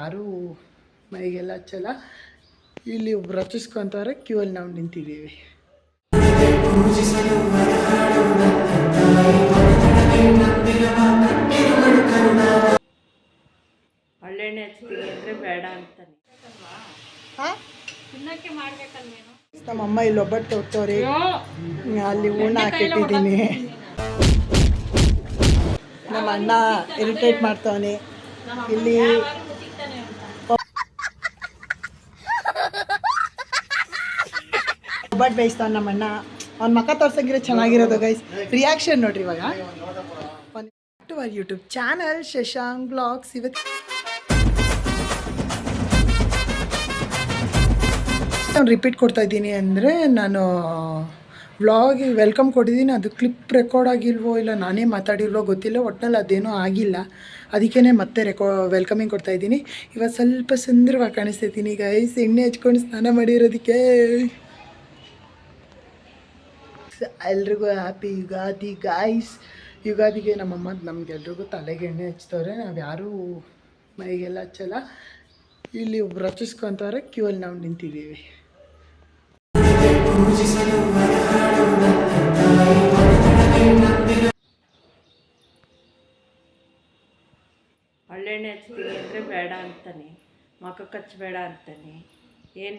ಯಾರೂ ಮೈಗೆಲ್ಲ ಹಚ್ಚಲ್ಲ. ಇಲ್ಲಿ ಒಬ್ರು ಹಚ್ಚಿಸ್ಕೊಂತವ್ರೆ, ಕ್ಯೂ ಅಲ್ಲಿ ನಾವು ನಿಂತಿದ್ದೀವಿ. ಒಳ್ಳೆಣ್ಣೆ ಹಚ್ತೀವಿ ಅಂದರೆ ಬೇಡ ಅಂತಾನೆ. ತಿನ್ನಕ್ಕೆ ಮಾಡ್ಬೇಕಲ್ವೇನು. ನಮ್ಮಮ್ಮ ಇಲ್ಲಿ ಒಬ್ಬಟ್ಟು ತೊಟ್ಟವ್ರಿ, ಅಲ್ಲಿ ಹೂರ್ಣ ಹಾಕಿಟ್ಟಿದ್ದೀನಿ. ನಮ್ಮ ಅಣ್ಣ ಇರಿಟೇಟ್ ಮಾಡ್ತಾವನೆ. ಇಲ್ಲಿ ಒಬ್ಬಟ್ಟು ಬೇಯಿಸ್ತಾವ ನಮ್ಮ ಅಣ್ಣ. ಅವ್ನ ಮಕ್ಕ ತೋರ್ಸಂಗಿರೋ ಚೆನ್ನಾಗಿರೋದು ಗೈಸ್. ರಿಯಾಕ್ಷನ್ ನೋಡ್ರಿ ಇವಾಗ. YouTube channel Shashank blogs. ಇವತ್ತು ನಾನು ರಿಪೀಟ್ ಕೊಡ್ತಾ ಇದ್ದೀನಿ ಅಂದರೆ, ನಾನು ವ್ಲಾಗಿಗೆ ವೆಲ್ಕಮ್ ಕೊಟ್ಟಿದ್ದೀನಿ, ಅದು ಕ್ಲಿಪ್ ರೆಕಾರ್ಡ್ ಆಗಿಲ್ವೋ ಇಲ್ಲ ನಾನೇ ಮಾತಾಡಿಲ್ವೋ ಗೊತ್ತಿಲ್ಲ. ಒಟ್ಟಿನಲ್ಲಿ ಅದೇನೂ ಆಗಿಲ್ಲ, ಅದಕ್ಕೇ ಮತ್ತೆ ವೆಲ್ಕಮಿಂಗ್ ಕೊಡ್ತಾಯಿದ್ದೀನಿ. ಇವತ್ತು ಸ್ವಲ್ಪ ಸುಂದರವಾಗಿ ಕಾಣಿಸ್ತಿದ್ದೀನಿ ಗೈಸ್, ಎಣ್ಣೆ ಹಚ್ಕೊಂಡು ಸ್ನಾನ ಮಾಡಿರೋದಕ್ಕೆ. ಎಲ್ರಿಗೂ ಹ್ಯಾಪಿ ಯುಗಾದಿ ಗೈಸ್. ಯುಗಾದಿಗೆ ನಮ್ಮಮ್ಮ ನಮಗೆಲ್ರಿಗೂ ತಲೆಗೆ ಎಣ್ಣೆ ಹಚ್ತವ್ರೆ, ನಾವು ಯಾರೂ ಮೈಗೆಲ್ಲ ಹಚ್ಚಲ್ಲ. ಇಲ್ಲಿ ಒಬ್ರು ಹಚ್ಚಿಸ್ಕೊಂತವ್ರೆ, ಕ್ಯೂ ಅಲ್ಲಿ ನಾವು ನಿಂತಿದ್ದೀವಿ. ಒಳ್ಳೆಣ್ಣೆ ಹಚ್ತೀವಿ ಅಂದರೆ ಬೇಡ ಅಂತಾನೆ, ಮಖಕ್ಕೆ ಹಚ್ಚಬೇಡ ಅಂತಾನೆ. ಏನು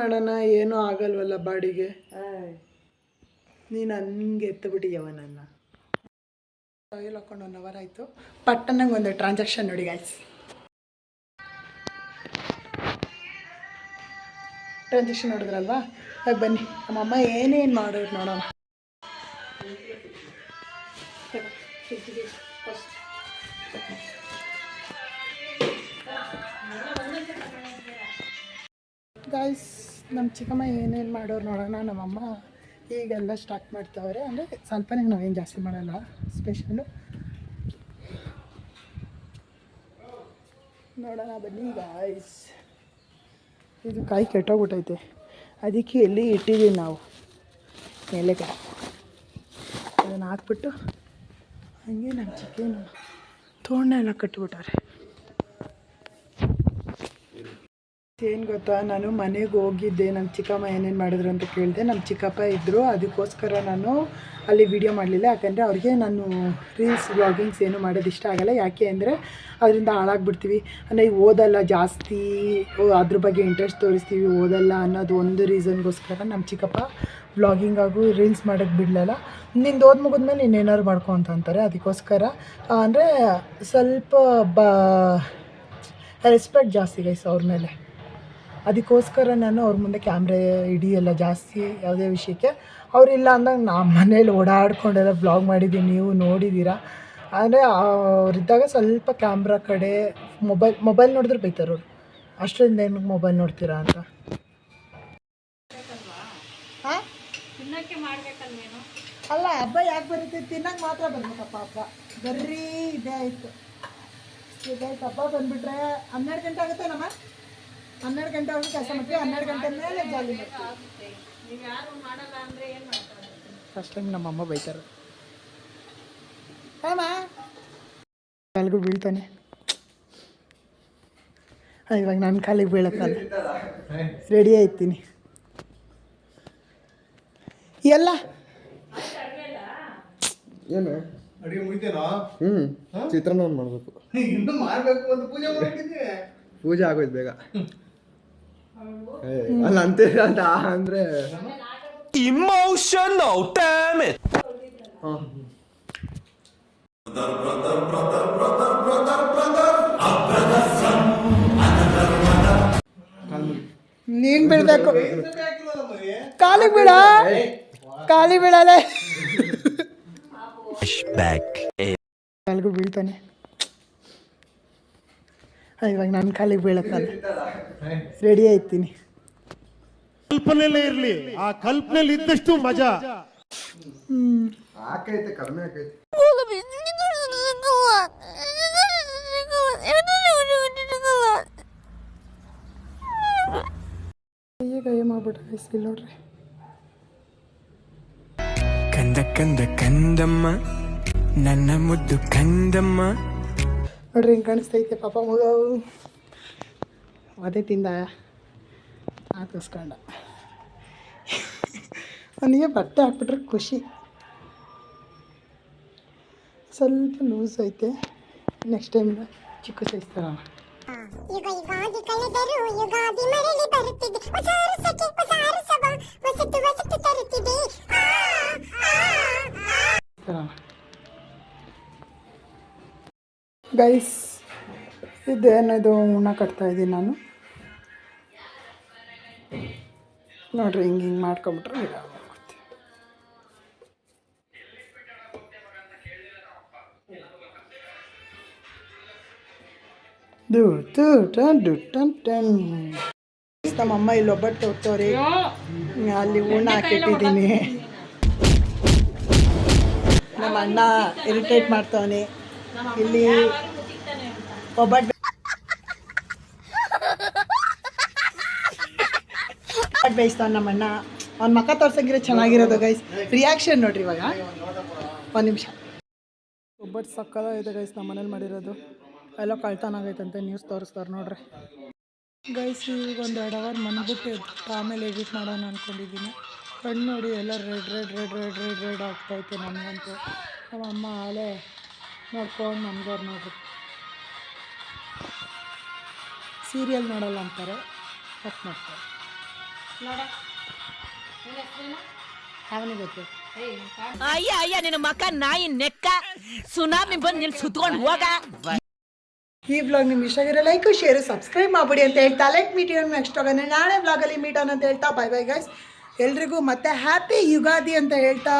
ಮಾಡೋಣ, ಏನೂ ಆಗಲ್ವಲ್ಲ ಬಾಡಿಗೆ. ನೀನು ಹಂಗೆ ಎತ್ತುಬಿಟ್ಟಿಯವ ನನ್ನ. ಆಯಿಲ್ ಹಾಕೊಂಡು 1 ಅವರ್ ಆಯಿತು. ಪಟ್ಟನಂಗೆ ಒಂದು ಟ್ರಾನ್ಸಾಕ್ಷನ್ ನೋಡಿ ಗಾಯ್ಸ್. ಟ್ರಾನ್ಸಾಕ್ಷನ್ ನೋಡಿದ್ರಲ್ವಾ, ಹಾಗೆ ಬನ್ನಿ ನಮ್ಮಮ್ಮ ಏನೇನು ಮಾಡೋರು ನೋಡೋಣ. ಗಾಯ್ಸ್, ನಮ್ಮ ಚಿಕ್ಕಮ್ಮ ಏನೇನು ಮಾಡೋರು ನೋಡೋಣ. ನಮ್ಮಮ್ಮ ಈಗೆಲ್ಲ ಸ್ಟಾರ್ಟ್ ಮಾಡ್ತಾವ್ರೆ, ಅಂದರೆ ಸ್ವಲ್ಪನೇ, ನಾವೇನು ಜಾಸ್ತಿ ಮಾಡಲ್ಲ. ಸ್ಪೆಷಲು ನೋಡೋಣ ಬನ್ನಿ ಗಾಯ್ಸ್. ಇದು ಕಾಯಿ ಕೆಟ್ಟೋಗ್ಬಿಟ್ಟೈತೆ, ಅದಕ್ಕೆ ಎಲ್ಲಿ ಇಟ್ಟಿದ್ದೀವಿ ನಾವು ಮೇಲೆ ಕಡೆ. ಅದನ್ನು ಹಾಕ್ಬಿಟ್ಟು ಹಂಗೆ ನಮ್ಮ ಚಿಕ್ಕೇನು ತೋರಣ ಎಲ್ಲ ಕಟ್ಟಿಬಿಟ್ಟಾರೆ. ಏನು ಗೊತ್ತಾ, ನಾನು ಮನೆಗೆ ಹೋಗಿದ್ದೆ, ನಮ್ಮ ಚಿಕ್ಕಮ್ಮ ಏನೇನು ಮಾಡಿದ್ರು ಅಂತ ಕೇಳಿದೆ. ನಮ್ಮ ಚಿಕ್ಕಪ್ಪ ಇದ್ದರು, ಅದಕ್ಕೋಸ್ಕರ ನಾನು ಅಲ್ಲಿ ವಿಡಿಯೋ ಮಾಡಲಿಲ್ಲ. ಯಾಕಂದರೆ ಅವ್ರಿಗೆ ನಾನು ರೀಲ್ಸ್ ವ್ಲಾಗಿಂಗ್ಸ್ ಏನು ಮಾಡೋದು ಇಷ್ಟ ಆಗೋಲ್ಲ. ಯಾಕೆ ಅಂದರೆ ಅದರಿಂದ ಹಾಳಾಗ್ಬಿಡ್ತೀವಿ. ಅಂದರೆ ಓದಲ್ಲ ಜಾಸ್ತಿ, ಅದ್ರ ಬಗ್ಗೆ ಇಂಟ್ರೆಸ್ಟ್ ತೋರಿಸ್ತೀವಿ, ಓದಲ್ಲ ಅನ್ನೋದು ಒಂದು ರೀಸನ್ಗೋಸ್ಕರ ನಮ್ಮ ಚಿಕ್ಕಪ್ಪ ವ್ಲಾಗಿಂಗ್ ಹಾಗೂ ರೀಲ್ಸ್ ಮಾಡೋಕ್ಕೆ ಬಿಡಲಿಲ್ಲ. ನಿಂದು ಓದ್ ಮುಗಿದ್ಮೇಲೆ ಇನ್ನೇನಾದ್ರು ಮಾಡ್ಕೊ ಅಂತ ಅಂತಾರೆ. ಅದಕ್ಕೋಸ್ಕರ ಅಂದರೆ ಸ್ವಲ್ಪ ರೆಸ್ಪೆಕ್ಟ್ ಜಾಸ್ತಿ ಗೈಸ್ ಅವ್ರ ಮೇಲೆ. ಅದಕ್ಕೋಸ್ಕರ ನಾನು ಅವ್ರ ಮುಂದೆ ಕ್ಯಾಮ್ರೆ ಹಿಡಿಯಲ್ಲ ಜಾಸ್ತಿ ಯಾವುದೇ ವಿಷಯಕ್ಕೆ. ಅವರಿಲ್ಲ ಅಂದಾಗ ನಮ್ಮ ಮನೇಲಿ ಓಡಾಡ್ಕೊಂಡೆಲ್ಲ ಬ್ಲಾಗ್ ಮಾಡಿದ್ದೀನಿ, ನೀವು ನೋಡಿದ್ದೀರಾ. ಅಂದರೆ ಅವರಿದ್ದಾಗ ಸ್ವಲ್ಪ ಕ್ಯಾಮ್ರಾ ಕಡೆ ಮೊಬೈಲ್ ನೋಡಿದ್ರೆ ಬೈತಾರೆ ಅವರು. ಅಷ್ಟರಿಂದ ಏನಕ್ಕೆ ಮೊಬೈಲ್ ನೋಡ್ತೀರಾ ಅಂತ. ಹಾಂ, ತಿನ್ನಕ್ಕೆ ಮಾಡ್ಬೇಕಲ್ವೇನು. ಅಲ್ಲ, ಹಬ್ಬ ಯಾಕೆ ಬರುತ್ತೆ, ತಿನ್ನಕ್ಕೆ ಮಾತ್ರ ಬರ್ಬೇಕಪ್ಪ. ಹಬ್ಬ ಬರ್ರೀ ಇದೇ ಆಯಿತು, ಇದಾಯ್ತು. ಹಬ್ಬ ಬಂದುಬಿಟ್ರೆ 12 ಗಂಟೆ ಆಗುತ್ತೆ ನಮ್ಮ 12 ಗಂಟೆವರೆಗೂ ಕೆಲಸ ಮಾಡ್ತೀವಿ. 12 ಗಂಟೆ ಮೇಲೆ ಜಾಲಿ ಮಾಡ್ತೀವಿ. ನೀವು ಯಾರು ಮಾಡಲ್ಲ ಅಂದರೆ ಏನು ಮಾಡ್ತಾರೆ. ಫಸ್ಟ್ ಟೈಮ್ ನಮ್ಮಮ್ಮ ಬೈತಾರೆ. ಹಾಂ, ಕಾಲಿಗೂ ಬೀಳ್ತಾನೆ. ಇವಾಗ ನನ್ನ ಕಾಲಿಗೆ ಬೀಳಕ್ಕಲ್ಲ, ರೆಡಿ ಆಯ್ತೀನಿ ಎಲ್ಲ. ಏನು ಅಡುಗೆ ಮುಗಿತೇನೋ? ಚಿತ್ರಾನ್ನ ಮಾಡಬೇಕು. ಇನ್ನು ಮಾಡಬೇಕು ಅಂತ ಪೂಜೆ ಮಾಡ್ತಿದ್ದೆ. ಪೂಜೆ ಆಗೋಯ್ತು ಬೇಗ. ಅಲ್ಲ ಅಂತೀರ ಅಂತ ಅಂದರೆ Emotional damage. ನೀನು ಬೀಳ್ಬೇಕು, ಕಾಲಿಗೆ ಬೀಳ, ಕಾಲಿಗೆ ಬೀಳಲ್ಲ. ಕಾಲಿಗೂ ಬೀಳ್ತಾನೆ. ಇವಾಗ ನನ್ನ ಕಾಲಿಗೆ ಬೀಳಕ್ಕಲ್ಲ, ರೆಡಿ ಆಯ್ತೀನಿ. ಕಲ್ಪನೆಯಲ್ಲೇ ಇರಲಿ, ಆ ಕಲ್ಪನೆಯಲ್ಲಿ ಇದ್ದಷ್ಟು ಮಜಾ. ಆಕೈತೆ, ಕಡಿಮೆ ಆಕೈತೆ. ಕೈ ಮಾಡ್ಬಿಟ್ರೆ ಇಲ್ಲಿ ನೋಡ್ರಿ. ಕಂದ ಕಂದ ಕಂದಮ್ಮ, ನನ್ನ ಮುದ್ದು ಕಂದಮ್ಮ. ನೋಡ್ರಿ ಹಿಂಗೆ ಕಾಣಿಸ್ತೈತೆ ಪಾಪ ಮಗ ಅದೇ ತಿಂದ ಹಾಕಿಸ್ಕೊಂಡ. ಅವನಿಗೆ ಬಟ್ಟೆ ಹಾಕ್ಬಿಟ್ರೆ ಖುಷಿ. ಸ್ವಲ್ಪ ಲೂಸ್ ಐತೆ, ನೆಕ್ಸ್ಟ್ ಟೈಮ್ ಚಿಕ್ಕ ಸೈಜ್ ತರೋಣ. ಯುಗಾದಿ ಕಳೆದರು ಯುಗಾದಿ ಮರಳಿ ಬರುತ್ತಿದೆ ಹೊಸ ವರ್ಷಕ್ಕೆ ಹೊಸ ಹರ್ಷವ ಹೊಸತು ಹೊಸತು ತರುತ್ತಿದೆ ಗೈಸ್ ಇದೇನದು ಉಣ್ಣ ಕಟ್ತಾ ಇದ್ದೀನಿ ನಾನು. ನೋಡ್ರಿ ಹಿಂಗೆ ಹಿಂಗೆ ಮಾಡ್ಕೊಂಬಿಟ್ರೆ ಆಗುತ್ತೆ. ನಮ್ಮಮ್ಮ ಇಲ್ಲಿ ಒಬ್ಬಟ್ಟು ಹೋಗ್ತವ್ರಿ, ಅಲ್ಲಿ ಹೂರ್ಣ ಹಾಕಿಟ್ಟಿದ್ದೀನಿ. ನಮ್ಮ ಅಣ್ಣ ಇರಿಟೇಟ್ ಮಾಡ್ತಾವನೆ. ಇಲ್ಲಿ ಒಬ್ಬಟ್ಟು ಬೇಯಿಸ್ತಾನೆ ನಮ್ಮ ಅಣ್ಣ. ಅವ್ನ ಮಕ್ಕ ತೋರ್ಸಂಗಿರೋ ಚೆನ್ನಾಗಿರೋದು ಗೈಸ್. ರಿಯಾಕ್ಷನ್ ನೋಡ್ರಿ ಇವಾಗ, ಒಂದು ನಿಮಿಷ. ಒಬ್ಬಟ್ಟು ಸಕ್ಕದಾಗಿದೆ ಗೈಸ್, ನಮ್ಮ ಮನೇಲಿ ಮಾಡಿರೋದು. ಎಲ್ಲ ಕಳ್ತನ ಆಗೈತಂತೆ, ನ್ಯೂಸ್ ತೋರಿಸ್ತಾರೆ ನೋಡ್ರಿ ಗೈಸ್. ಈಗ ಒಂದು 2 ಅವರ್ ಮನ್ಬಿಟ್ಟು ಆಮೇಲೆ ಎಡಿಟ್ ಮಾಡೋಣ ಅಂದ್ಕೊಂಡಿದ್ದೀನಿ. ಕಣ್ಣು ನೋಡಿ ಎಲ್ಲ red red red red red red ಆಗ್ತಾಯಿತ್ತು ನನಗಂತೂ. ನಮ್ಮ ಅಮ್ಮ ಆಲೇ ನೋಡ್ಕೊಂಡು ನಮ್ಗವ್ರು ನೋಡ್ರಿ ಸೀರಿಯಲ್ ನೋಡಲ್ಲ ಅಂತಾರೆ, ಕಟ್ ಮಾಡ್ತಾರೆ. ಅವನಿಗೆ ಗೊತ್ತು. ಅಯ್ಯ ಅಯ್ಯ ನಿನ್ನ ಮಕ್ಕ ನಾಯಿ ನೆಕ್ಕ ಸುನಾಮಿ ಬಂದು ನಿಲ್ ಸುತ್ಕೊಂಡು ಹೋಗ. ಈ ವ್ಲಾಗ್ ನಿಮ್ಗೆ ಇಷ್ಟ ಆಗಿರೋ ಲೈಕ್ ಶೇರ್ ಸಬ್ಸ್ಕ್ರೈಬ್ ಮಾಡ್ಬಿಡಿ ಅಂತ ಹೇಳ್ತಾ ಲೆಟ್ ಮೀಟ್ ಯು ನೆಕ್ಸ್ಟ್ ಹೋಗೋಣ. ನಾಳೆ ವ್ಲಾಗಲ್ಲಿ ಮೀಟ್ ಆನ್ ಅಂತ ಹೇಳ್ತಾ ಬೈ ಬೈ ಗೈಸ್. ಎಲ್ರಿಗೂ ಮತ್ತೆ ಹ್ಯಾಪಿ ಯುಗಾದಿ ಅಂತ ಹೇಳ್ತಾ